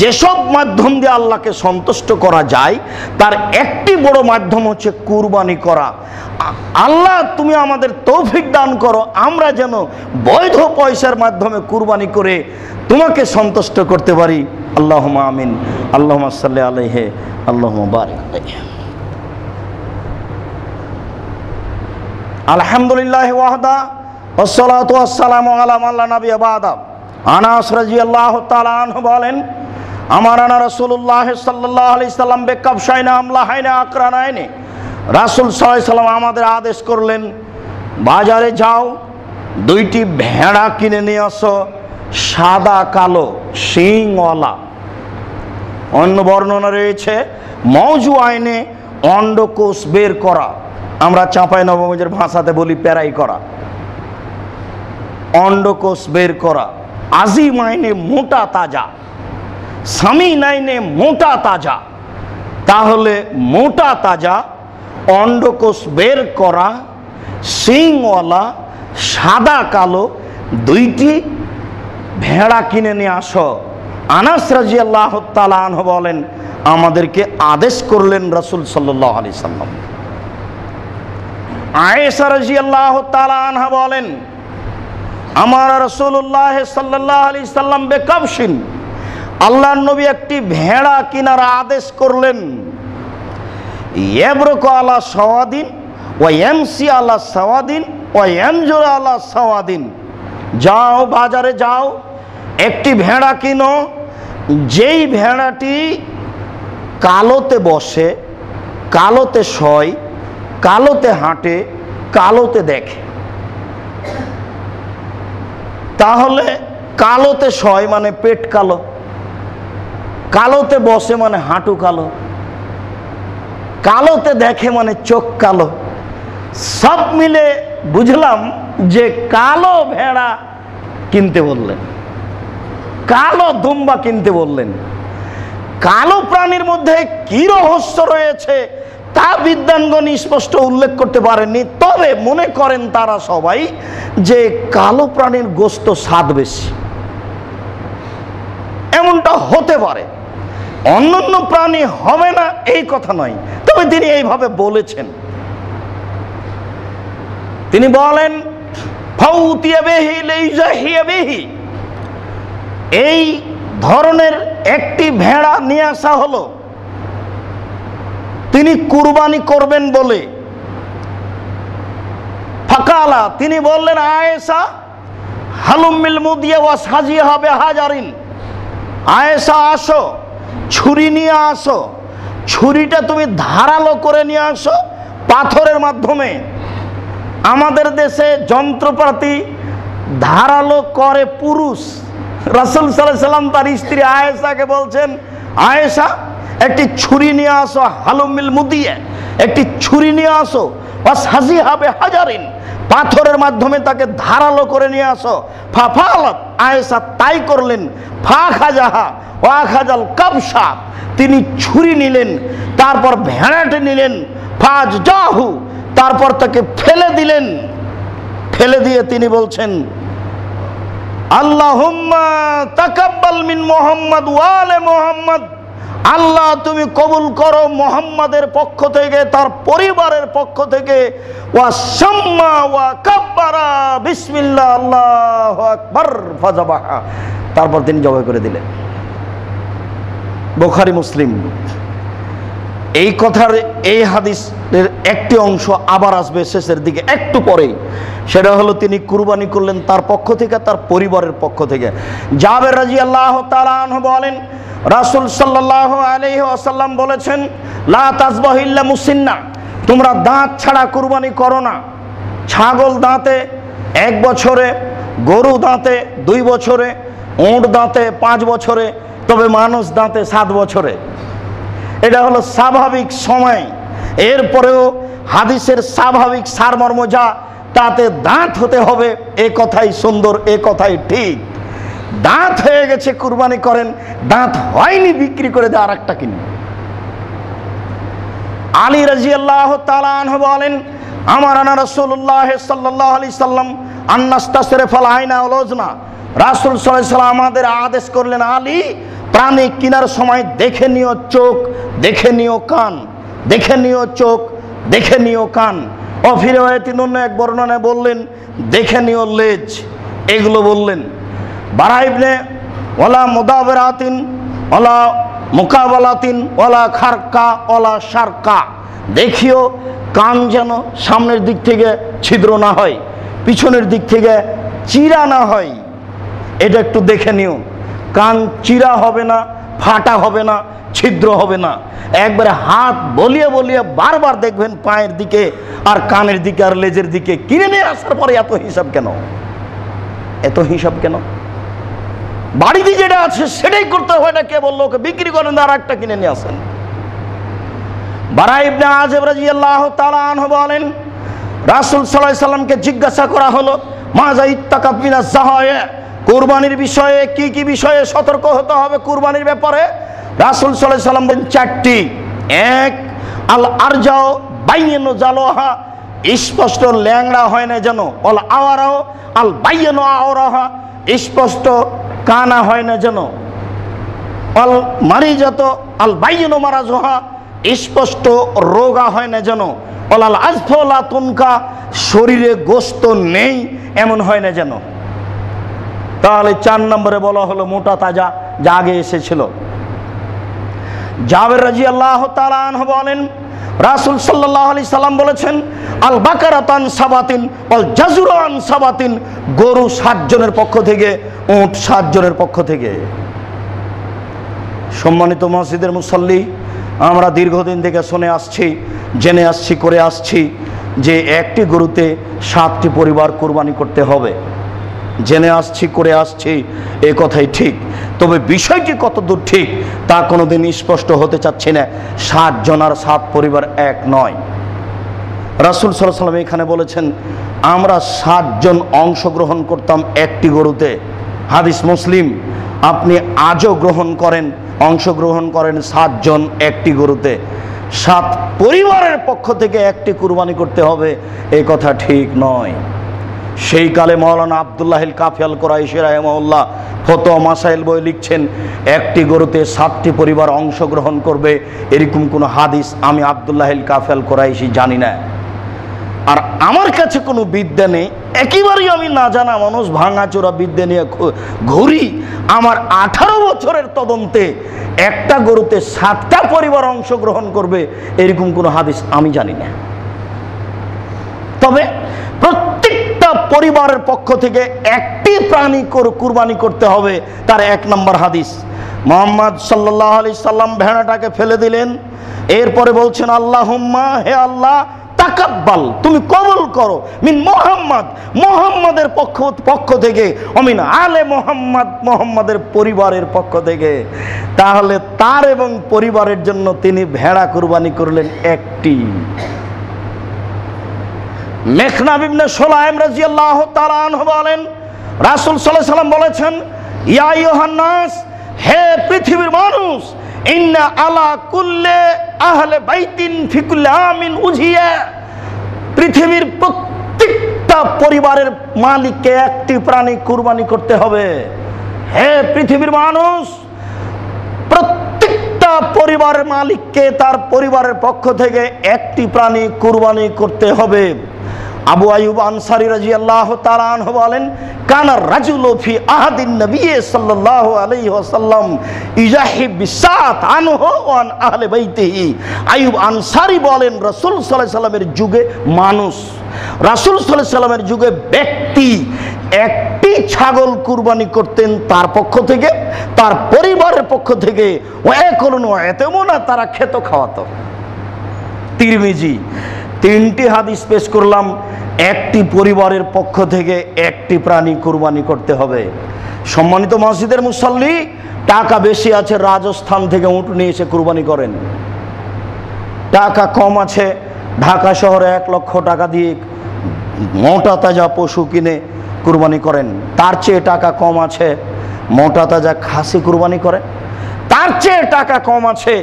B: যেসব মাধ্যম দিয়ে আল্লাহকে সন্তুষ্ট করা যায় তার একটি বড় মাধ্যম হচ্ছে কুরবানি করা। আল্লাহ তুমি আমাদের তৌফিক দান করো, আমরা যেন বৈধ পয়সার মাধ্যমে কুরবানি করে তোমাকে সন্তুষ্ট করতে পারি। আল্লাহুম্মা আমিন। আল্লাহুম্মা সাল্লি আলাইহি, আল্লাহুম্মা বারিক আলাইহি। আলহামদুলিল্লাহি ওয়াহদা ওয়াসসালাতু ওয়াসসালামু আলা মান লা নাবিয়্যা বা'দা। আনাস রাদিয়াল্লাহু তাআলা আনহু বলেন, আমারানা রাসূলুল্লাহ সাল্লাল্লাহু আলাইহি সাল্লাম বিকাবশাইনা আমলাহাইনা আকরানাইনি। রাসূল সাল্লাল্লাহু আলাইহি সাল্লাম আমাদের আদেশ করলেন, বাজারে যাও, দুইটি ভেড়া কিনে নিয়ে আসো, সাদা কালো শিংওয়ালা। অন্য বর্ণনা রয়েছে মওজু আইনে অন্ডকোষ বের করা। আমরা চাঁপাইনবাবগঞ্জের ভাষাতে বলি পেরাই করা। অন্ডকোষ বের করা। আজিম আইনে মোটা তাজা, সামিন আইনে মোটা তাজা। তাহলে মোটা তাজা অন্ডকোষ বের করা শিংওয়ালা সাদা কালো দুইটি ভেড়া কিনে নিয়ে আসো। আনাস রাদিয়াল্লাহু তাআলা আনহু বলেন, আমাদেরকে আদেশ করলেন রাসূল সাল্লাল্লাহু আলাইহি সাল্লাম। আয়েশা রাদিয়াল্লাহু তাআলা আনহা বলেন, আমার রাসূলুল্লাহ সাল্লাল্লাহু আলাইহি সাল্লাম বেকাবশিন, আল্লাহর নবী একটি ভেড়া কেনার আদেশ করলেন। ইয়াবরুকু আলা সাওয়াদিন ওয়া ইয়ামসি আলা সাওয়াদিন ওয়া ইয়ামজুরু আলা সাওয়াদিন। যাও, বাজারে যাও, একটি ভেড়া কিনো, যেই ভেড়াটি কালোতে বসে, কালোতে শয়, কালোতে হাঁটে, কালোতে দেখে। তাহলে কালোতে শয় মানে পেট কালো, কালোতে বসে মানে হাঁটু কালো, কালোতে দেখে মানে চোখ কালো। সব মিলে বুঝলাম যে কালো ভেড়া কিনতে বললেন, কালো দুম্বা কিনতে বললেন। কালো প্রাণীর মধ্যে কি রহস্য রয়েছে তা বিদ্বানগণ স্পষ্ট উল্লেখ করতে পারেননি। তবে মনে করেন তারা সবাই যে কালো প্রাণীর গোশত স্বাদ বেশি, এমনটা হতে পারে। অন্যান্য প্রাণী হবে না এই কথা নয়, তবে তিনি এইভাবে বলেছেন। তিনি বলেন, ফাউতিয়া বিহি লিজাহিয়া বিহি, এই ধরনের একটি ভেড়া নিয়ে আসা হলো তিনি কুরবানি করবেন বলে। ফাকালা, তিনি বললেন, আয়েশা হালুমিল মুদিয়া ওয়া সাজিহা বিহাজারিন। আয়েশা আসো, ছুরি নিয়ে আসো, ছুরিটা তুমি ধারালো করে নিয়ে আসো পাথরের মাধ্যমে। আমাদের দেশে যন্ত্রপাতি ধারালো করে পুরুষ। রাসূল সাল্লাল্লাহু আলাইহি সাল্লাম তার স্ত্রী আয়েশাকে বলছেন, আয়েশা একটি ছুরি নিয়ে আসো, হালুমিল মুদিয়ে একটি ছুরি নিয়ে আসো, ওয়াসহাজিহাবে হাজারিন পাথরের মাধ্যমে তাকে ধারালো করে নিয়ে আসো। ফাফালাত আয়েশা তাই করলেন। ফাখাজাহা ওয়াখাজাল কাবশা তিনি ছুরি নিলেন, তারপর ভেড়াটে নিলেন। ফাজজাহু তারপর তাকে ফেলে দিলেন। ফেলে দিয়ে তিনি বলছেন, আল্লাহুম্মা তাকাব্বাল মিন মুহাম্মদ ওয়া আলে মুহাম্মদ, আল্লাহ তুমি কবুল করো মুহাম্মাদের পক্ষ থেকে, তার পরিবারের পক্ষ থেকে। ওয়া শাম্মা ওয়া কাব্বারা বিসমিল্লাহ আল্লাহু আকবার ফাযাবাহা, তারপর তিনি জবাই করে দিলেন। বুখারী মুসলিম। এই কথার এই হাদিসের একটি অংশ আবার আসবে শেষের দিকে একটু পরেই, সেটা হলো তিনি কুরবানি করলেন তার পক্ষ থেকে, তার পরিবারের পক্ষ থেকে। জাবের রাদিয়াল্লাহু তাআলা আনহু বলেন, রাসূল সাল্লাল্লাহু আলাইহি ওয়াসাল্লাম বলেছেন, লা তাযবাহু ইল্লা মুসিন্না, তোমরা দাঁত ছাড়া কুরবানি করো না। ছাগল দাঁতে 1 বছরে, গরু দাঁতে 2 বছরে, উট দাঁতে 5 বছরে, তবে মানুষ দাঁতে 7 বছরে। এটা হলো স্বাভাবিক সময়। এরপরেও হাদিসের স্বাভাবিক সারমর্ম যা, তাতে দাঁত হতে হবে, এ কথাই সুন্দর, এ কথাই ঠিক। দাঁত হয়ে গেছে কুরবানি করেন, দাঁত হয়নি বিক্রি করে দেয় আরেকটা কিনে। আলী রাদিয়াল্লাহু তাআলা আনহু বলেন, আমারানা রাসূলুল্লাহ সাল্লাল্লাহু আলাইহি সাল্লাম আন্নাস্তাসরিফাল আইনা ওয়াল উযনা, রাসূল সাল্লাল্লাহু আলাইহি সাল্লাম আমাদের আদেশ করলেন, আলী প্রাণী কেনার সময় দেখে নিও চোখ, দেখে নিও কান, দেখে নিও চোখ, দেখে নিও কান। অফিরিওয়ায়াতিন অন্য এক বর্ণনায় বললেন দেখে নিও লেজ, এগুলো বললেন। বারা ইবনে ওয়ালা মুদাবিরাতিন ওয়ালা মুকাবালাতিন ওয়ালা খারকা ওয়ালা শারকা, দেখিও কান যেন সামনের দিক থেকে ছিদ্র না হয়, পিছনের দিক থেকে চিরা না হয়, এটা একটু দেখে নিও। কান চিরা হবে না, ফাটা হবে না, ছিদ্র হবে না। একবারে হাত বলিয়ে বলিয়ে বারবার দেখবেন পায়ের দিকে আর কানের দিকে আর লেজের দিকে। কিনে নিয়ে আসার পরে এত হিসাব কেন? এত হিসাব কেন? বাড়িতে যেটা আছে সেটাই করতে হয় না। কে বললো ওকে বিক্রি করেন আর একটা কিনে নিয়ে আসেন? বারা ইবনে আযিব রাদিয়াল্লাহু তাআলা আনহু বলেন, রাসূল সাল্লাল্লাহু আলাইহি সাল্লামকে জিজ্ঞাসা করা হলো, মাজা ইত্তাকা মিনাজ যাহায়া, কুরবানির বিষয়ে কি কি বিষয়ে সতর্ক হতে হবে কুরবানির ব্যাপারে? রাসূল সাল্লাল্লাহু আলাইহি সাল্লাম বলেন 4টি। 1, আল আরজাও বাইয়ানু জালোহা, স্পষ্ট ল্যাংড়া হয় না যেন। অল আওয়ারাও আল বাইয়ানু আওরাহা, স্পষ্ট কানা হয় না যেন। অল মারিজাত আল বাইয়ানু মারাজুহা, স্পষ্ট রোগা হয় না যেন। অল আল আজফলা তুনকা, শরীরে গোশত নেই এমন হয় না যেন। তাহলে 4 নম্বরে বলা হলো মোটা তাজা, যা আগে এসেছিল। জাবের রাদিয়াল্লাহু তাআলা আনহু বলেন, রাসূল সাল্লাল্লাহু আলাইহি সাল্লাম বলেছেন, আল বাকারাতান সাবাতিন ওয়াল জাজুরান সাবাতিন, গরু 7 জনের পক্ষ থেকে, উট 7 জনের পক্ষ থেকে। সম্মানিত মসজিদের মুসল্লি, আমরা দীর্ঘদিন থেকে শুনে আসছি, জেনে আসছি, করে আসছি যে একটি গরুতে 7টি পরিবার কুরবানি করতে হবে। জেনে আসছি, করে আসছি, এ কথাই ঠিক। তবে বিষয়টি কতদূর ঠিক তা কোনোদিন স্পষ্ট হতে চাচ্ছি না। 7 জন আর 7 পরিবার এক নয়। রাসূল সাল্লাল্লাহু আলাইহি সাল্লাম এখানে বলেছেন আমরা 7 জন অংশগ্রহণ করতাম একটি গরুতে। হাদিস মুসলিম। আপনি আজও গ্রহণ করেন, অংশগ্রহণ করেন 7 জন একটি গরুতে। 7 পরিবারের পক্ষ থেকে একটি কুরবানি করতে হবে, এই কথা ঠিক নয়। সেই কালে মাওলানা আব্দুল্লাহিল কাফি আল কুরাইশি রাহিমাহুল্লাহ ফতোয়া মাসাইল বই লিখছেন, একটি গরুতে 7টি পরিবার অংশগ্রহণ করবে, এরকম কোনো হাদিস আমি আব্দুল্লাহিল কাফি আল কুরাইশি জানি না। আর আমার কাছে কোনো বিদ্যা নেই, একেবারেই আমি না জানা মানুষ, ভাঙাচোরা বিদ্যা নিয়ে ঘুরি। আমার 18 বছরের তদন্তে একটা গরুতে 7টা পরিবার অংশগ্রহণ করবে এরকম কোনো হাদিস আমি জানি না। তবে প্রত্যেকটা পরিবারের পক্ষ থেকে একটি প্রাণী কুরবানি করতে হবে, তার 1 নম্বর হাদিস। মুহাম্মদ সাল্লাল্লাহু আলাইহি সাল্লাম ভেড়াটাকে ফেলে দিলেন, এরপরে বলছেন আল্লাহুম্মা, হে আল্লাহ, তাকাব্বাল, তুমি কবুল করো, মিন মুহাম্মদ, মুহাম্মাদের পক্ষ থেকে, অমিন আলে মুহাম্মদ, মুহাম্মাদের পরিবারের পক্ষ থেকে। তাহলে তার এবং পরিবারের জন্য তিনি ভেড়া কুরবানি করলেন একটি। মেখনাব ইবনে সুলাইম রাদিয়াল্লাহু তাআলা আনহু বলেন, রাসূল সাল্লাল্লাহু আলাইহি ওয়াসাল্লাম বলেছেন, ইয়া আইয়ুহান নাস, হে পৃথিবীর মানুষ, ইন্না আলা কুল্লি আহলে বাইতিন ফি কুল্লি আমিন উযিয়া, পৃথিবীর প্রত্যেকটা পরিবারের মালিককে একটি প্রাণী কুরবানি করতে হবে। হে পৃথিবীর মানুষ, প্রত্যেকটা পরিবারের মালিককে তার পরিবারের পক্ষ থেকে একটি প্রাণী কুরবানি করতে হবে। আবু আইয়ুব আনসারী রাদিয়াল্লাহু তাআলা আনহু বলেন, কানা রাজুলু ফি আহাদিন নবী সাল্লাল্লাহু আলাইহি ওয়াসাল্লাম ইজাহিব বিসাত আনহু ওয়া আন আহলে বাইতিহি। আইয়ুব আনসারী বলেন, রাসূল সাল্লাল্লাহু আলাইহি সাল্লামের যুগে মানুষ, রাসূল সাল্লাল্লাহু আলাইহি সাল্লামের যুগে ব্যক্তি একটি ছাগল কুরবানি করতেন তার পক্ষ থেকে, তার পরিবারের পক্ষ থেকে। ওয়াকুলুনা, তারা খেত খাওয়াতো। তিরমিজি। তিনটি হাদিস পেশ করলাম, একটি পরিবারের পক্ষ থেকে একটি প্রাণী কুরবানি করতে হবে। সম্মানিত মসজিদের মুসল্লি, টাকা বেশি আছে, রাজস্থান থেকে উট নিয়ে এসে কুরবানি করেন। টাকা কম আছে, ঢাকা শহরে 1 লক্ষ টাকা দিয়ে মোটা তাজা পশু কিনে কুরবানি করেন। তার চেয়ে টাকা কম আছে, মোটা তাজা খাসি কুরবানি করেন। তার চেয়ে টাকা কম আছে,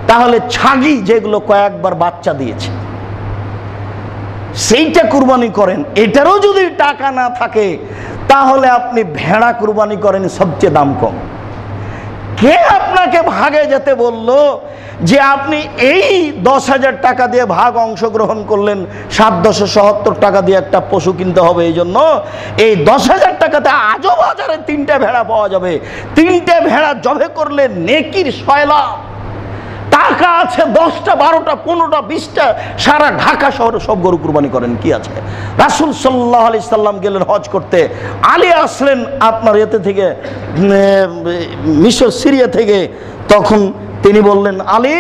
B: তাহলে ছাগি যেগুলো কয়েকবার বাচ্চা দিয়েছে সেইটা কুরবানি করেন। এটারও যদি টাকা না থাকে, তাহলে আপনি ভেড়া কুরবানি করেন, সবচেয়ে দাম কম। কে আপনাকে ভাগে যেতে বলল যে আপনি এই 10,000 টাকা দিয়ে ভাগ অংশগ্রহণ করলেন, 7,270 টাকা দিয়ে একটা পশু কিনতে হবে, এই জন্য এই 10,000 টাকাতে আজও বাজারে 3টে ভেড়া পাওয়া যাবে। 3টে ভেড়া জবে করলে নেকির সয়লা। টাকা আছে 10টা 12টা 15টা 20টা, সারা ঢাকা শহরে সব গরু কুরবানি করেন, কি আছে? রাসূল সাল্লাল্লাহু আলাইহি সাল্লাম গেলেন হজ করতে, আলী আসলেন আপনার এতে থেকে, মিশর সিরিয়া থেকে। তখন তিনি বললেন, আলী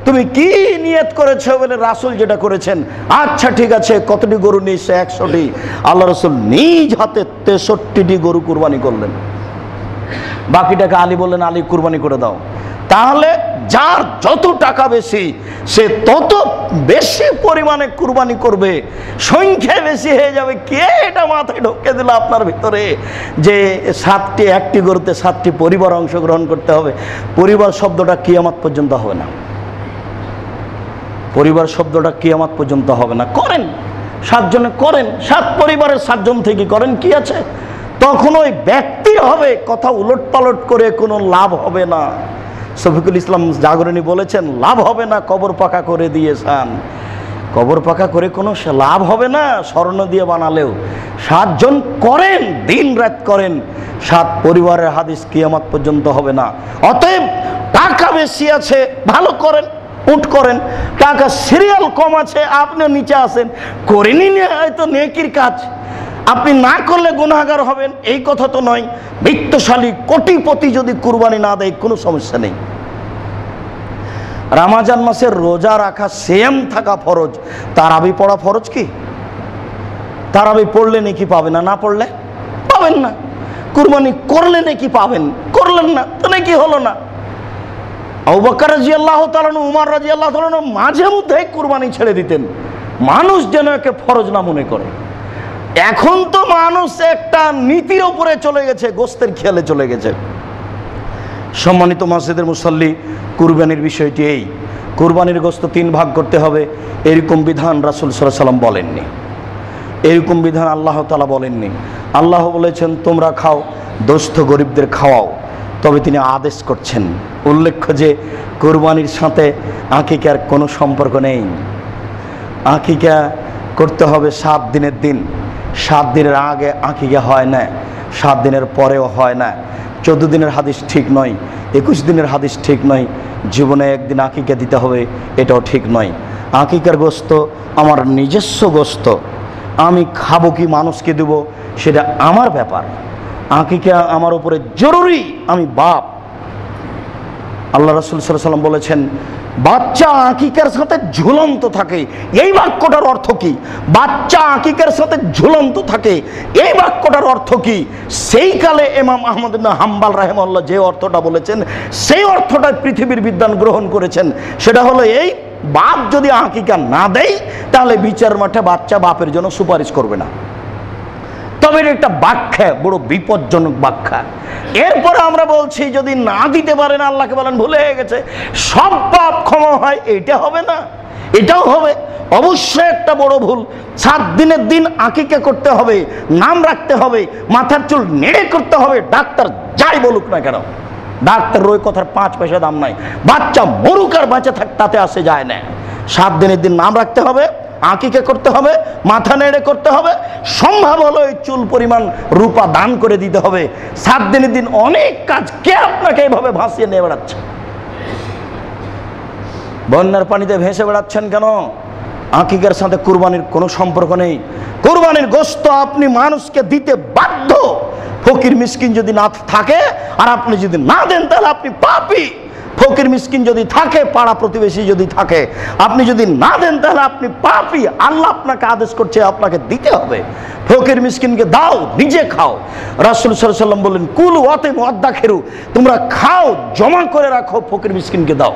B: তুমি কি নিয়ত করেছো? বলে, রাসূল যেটা করেছেন। আচ্ছা ঠিক আছে, কতটি গরু নিয়েছে? 100টি। আল্লাহ রাসূল নিজ হাতে 63টি গরু কুরবানি করলেন। বাকিটাকে আলী বললেন, আলী কুরবানি করে দাও। তাহলে যার যত টাকা বেশি, সে তত বেশি পরিমাণে কুরবানি করবে, সংখ্যায় বেশি হয়ে যাবে। কে এটা মাথায় ঢুকে দিল আপনার ভিতরে যে একটি গরুতে 7টি পরিবার অংশগ্রহণ করতে হবে? পরিবার শব্দটা কিয়ামত পর্যন্ত হবে না। পরিবার শব্দটা কিয়ামত পর্যন্ত হবে না। করেন 7 জনে করেন, 7 পরিবারের 7 জন থেকে করেন, কি আছে? তখন ওই ব্যক্তির হবে, কথা উলট পালট করে কোনো লাভ হবে না। শফিকুল ইসলাম জাগরণী বলেছেন, লাভ হবে না, কবর পাকা করে দিয়েছেন। কবর পাকা করে কোনো লাভ হবে না, স্বর্ণ দিয়ে বানালেও। 7 জন করেন, দিন রাত করেন, 7 পরিবারের হাদিস কিয়ামত পর্যন্ত হবে না। অতএব টাকা বেশি আছে, ভালো করেন, উঠ করেন। টাকা সিরিয়াল কম আছে, আপনিও নিচে আসেন, করেনি হয়তো নেকির কাজ। আপনি না করলে গুনাহগার হবেন এই কথা তো নয়। বিত্তশালী কোটিপতি যদি কুরবানি না দেয়, কোনো সমস্যা নেই। রমজান মাসের রোজা রাখা, সিয়াম থাকা ফরজ, তারাবি পড়া ফরজ কি? তারাবি পড়লে নাকি পাবেন না, না পড়লে পাবেন না। কুরবানি করলে নাকি পাবেন, করলেন না তো নাকি হলো না। আবু বকর রাদিয়াল্লাহু তাআলা, উমর রাদিয়াল্লাহু তাআলা মাঝে মধ্যে কুরবানি ছেড়ে দিতেন, মানুষ যেন একে ফরজ না মনে করে। এখন তো মানুষ একটা নীতির উপরে চলে গেছে, গোস্তের খেয়ালে চলে গেছে। সম্মানিত মসজিদের মুসল্লি, কুরবানির বিষয়টি এই, কুরবানির গোস্ত 3 ভাগ করতে হবে, এরকম বিধান রাসূল সাল্লাল্লাহু আলাইহি সাল্লাম বলেননি। এরকম বিধান আল্লাহ তাআলা বলেননি। আল্লাহ বলেছেন, তোমরা খাও, দোস্ত গরিবদের খাওয়াও। তবে তিনি আদেশ করছেন। উল্লেখ্য যে কুরবানির সাথে আকিকার কোনো সম্পর্ক নেই। আকিকা করতে হবে 7 দিনের দিন। 7 দিনের আগে আকিকা হয় না, 7 দিনের পরেও হয় না। 14 দিনের হাদিস ঠিক নয়, 21 দিনের হাদিস ঠিক নয়। জীবনে একদিন আকিকা দিতে হবে, এটাও ঠিক নয়। আকিকার গোস্ত আমার নিজস্ব গোস্ত, আমি খাবো কি মানুষকে দেব সেটা আমার ব্যাপার। আকিকা আমার উপরে জরুরি, আমি বাপ। আল্লাহ রাসূল সাল্লাল্লাহু আলাইহি সাল্লাম বলেছেন, বাচ্চা আকিকার সাথে ঝুলন্ত থাকে, এই বাক্যটার অর্থ কি? বাচ্চা আকিকার সাথে ঝুলন্ত থাকে, এই বাক্যটার অর্থ কি? সেই কালে ইমাম আহমদ ইবনে হাম্বল রাহিমাহুল্লাহ যে অর্থটা বলেছেন, সেই অর্থটা পৃথিবীর বিদ্বান গ্রহণ করেছেন। সেটা হলো এই, বাপ যদি আকিকা না দেয় তাহলে বিচার মাঠে বাচ্চা বাপের জন্য সুপারিশ করবে না। তবে এটা একটা ব্যাখ্যা, বড় বিপজ্জনক ব্যাখ্যা। এরপরে আমরা বলছি যদি না দিতে পারেন, আল্লাহকে বলেন ভুলে গেছে, সব পাপ ক্ষমা হয়, এটা হবে না, এটাও হবে। অবশ্যই একটা বড় ভুল। 7 দিনের দিন আকিকা করতে হবে, নাম রাখতে হবে, মাথার চুল নেড়ে করতে হবে, ডাক্তার যাই বলুক না কেন। ডাক্তার ওই কথার 5 পয়সা দাম নাই। বাচ্চা মরুক আর বাঁচা থাক, তাতে আসে যায় না। 7 দিনের দিন নাম রাখতে হবে, আকিকা করতে হবে, মাথা নেড়ে করতে হবে, সম্ভব হলো এই চুল পরিমাণ রূপা দান করে দিতে হবে। 7 দিনের দিন অনেক কাজ, কে আপনাকে এইভাবে ভাসিয়ে নিয়ে বেড়াচ্ছে? বন্যার পানিতে ভেসে বেড়াচ্ছেন কেন? আকিকার সাথে কুরবানির কোনো সম্পর্ক নেই। কুরবানির গোশত আপনি মানুষকে দিতে বাধ্য। ফকির মিসকিন যদি না থাকে আর আপনি যদি না দেন তাহলে আপনি পাপী। ফকির মিসকিন যদি থাকে, পাড়া প্রতিবেশী যদি থাকে, আপনি যদি না দেন তাহলে আপনি পাপী। আল্লাহ আপনাকে আদেশ করছে, আপনাকে দিতে হবে। ফকির মিসকিনকে দাও, নিজে খাও। রাসূল সাল্লাল্লাহু আলাইহি ওয়াসাল্লাম বলেন কুলু ওয়াতিমু ওয়াদ্দাখিরু, তোমরা খাও, জমা করে রাখো, ফকির মিসকিনকে দাও।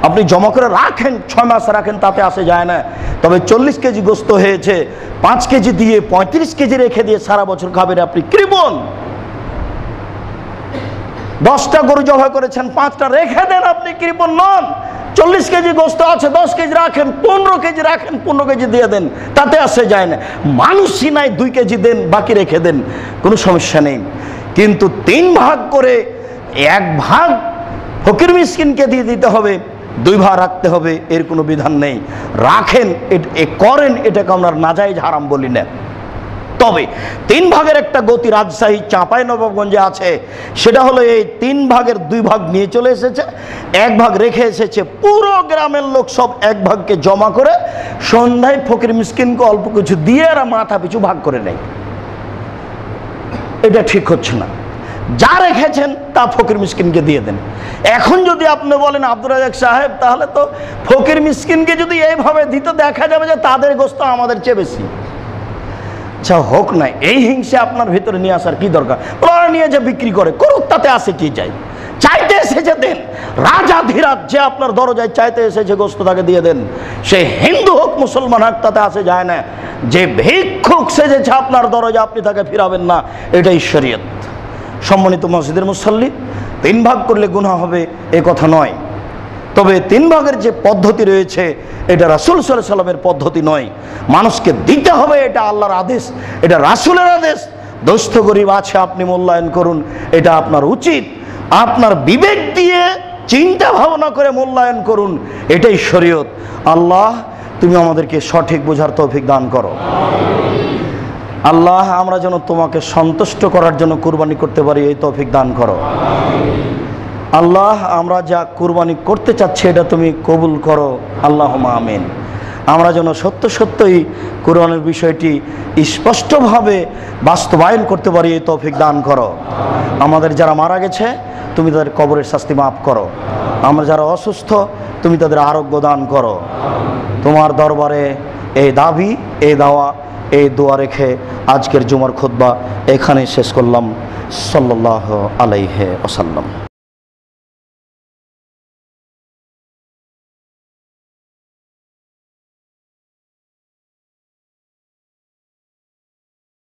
B: আপনি জমা করে রাখেন, 6 মাস রাখেন, তাতে আসে যায় না। তবে 40 কেজি গোস্ত হয়েছে, 5 কেজি দিয়ে 35 কেজি রেখে দিয়ে সারা বছর খাবেন, আপনি কৃপণ। 10টা গরু জবাই করেছেন, 5টা রেখে দেন, আপনি কৃপণ নন। 40 কেজি গোস্ত আছে, 10 কেজি রাখেন, 15 কেজি রাখেন, 15 কেজি দিয়ে দেন, তাতে আসে যায় না। মানুষই নাই, 2 কেজি দেন, বাকি রেখে দেন, কোনো সমস্যা নেই। কিন্তু 3 ভাগ করে 1 ভাগ ফকির মিসকিনকে দিয়ে দিতে হবে, 2 ভাগ রাখতে হবে, এর কোনো বিধান নেই। রাখেন, করেন, এটাকে আমরা নাজায়েজ হারাম বলি না। তবে 3 ভাগের একটা গতি রাজশাহী চাঁপাইনবাবগঞ্জে আছে, সেটা হলো এই 3 ভাগের 2 ভাগ নিয়ে চলে এসেছে, 1 ভাগ রেখে এসেছে। পুরো গ্রামের লোক সব 1 ভাগকে জমা করে সন্ধ্যায় ফকির মিসকিনকে অল্প কিছু দিয়ে আর মাথা পিছু ভাগ করে নেয়। এটা ঠিক হচ্ছে না। যা রেখেছেন তা ফকির মিসকিনকে দিয়ে দেন। এখন যদি আপনি বলেন আব্দুর রাজ্জাক সাহেব, তাহলে তো ফকির মিসকিনকে যদি এইভাবে দিতে, দেখা যাবে যে তাদের গোস্ত আমাদের চেয়ে বেশি। আচ্ছা হোক না, এই হিংসা আপনার ভিতরে নিয়ে আসার কি দরকার? ওরা নিয়ে যে বিক্রি করে করুক, তাতে আসে কি চাই? চাইতে এসেছে দেন। রাজাধিরাজ যে আপনার দরজায় চাইতে এসেছে গোস্ত, তাকে দিয়ে দেন। সে হিন্দু হোক মুসলমান হোক, তাতে আসে যায় না। যে ভিক্ষুক সেজেছে আপনার দরজা, আপনি তাকে ফিরাবেন না, এটাই শরীয়ত। সম্মানিত মসজিদের মুসল্লি, 3 ভাগ করলে গুনাহ হবে এ কথা নয়। তবে 3 ভাগের যে পদ্ধতি রয়েছে, এটা রাসূল সাল্লাল্লাহু আলাইহি ওয়াসাল্লামের পদ্ধতি নয়। মানুষকে দিতে হবে, এটা আল্লাহর আদেশ, এটা রাসূলের আদেশ। দোস্ত গরিব আছে, আপনি মূল্যায়ন করুন, এটা আপনার উচিত। আপনার বিবেক দিয়ে চিন্তা ভাবনা করে মূল্যায়ন করুন, এটাই শরীয়ত। আল্লাহ তুমি আমাদেরকে সঠিক বোঝার তৌফিক দান করো। আল্লাহ আমরা যেন তোমাকে সন্তুষ্ট করার জন্য কুরবানি করতে পারি, এই তৌফিক দান করো। আল্লাহ আমরা যা কুরবানি করতে চাচ্ছি এটা তুমি কবুল করো, আল্লাহুম্মা আমিন। আমরা যেন সত্য সত্যই কুরবানির বিষয়টি স্পষ্টভাবে বাস্তবায়ন করতে পারি, এই তৌফিক দান করো। আমাদের যারা মারা গেছে তুমি তাদের কবরের শাস্তি মাফ করো। আমরা যারা অসুস্থ তুমি তাদের আরোগ্য দান করো। তোমার দরবারে এই দাবি, এই দাওয়া, এই দোয়া রেখে আজকের জুমার খুতবা এখানে শেষ করলাম। সাল্লাল্লাহু আলাইহি ওয়াসাল্লাম।